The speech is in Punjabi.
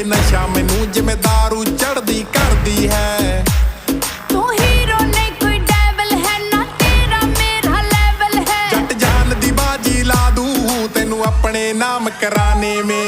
ਇਹ ਨਸ਼ਾ ਮੈਨੂੰ ਜਿਵੇਂ ਦਾਰੂ ਚੜਦੀ ਕਰਦੀ ਹੈ। ਤੂੰ ਹੀਰੋ ਨਹੀਂ ਕੋਈ ਡੈਵਲ ਹੈ ਨਾ, ਤੇਰਾ ਮੇਰਾ ਲੈਵਲ ਹੈ। ਜੱਟ ਜਾਨ ਦੀ ਬਾਜੀ ਲਾ ਦੂੰ ਤੈਨੂੰ ਆਪਣੇ ਨਾਮ ਕਰਾਨੇ ਮੇ।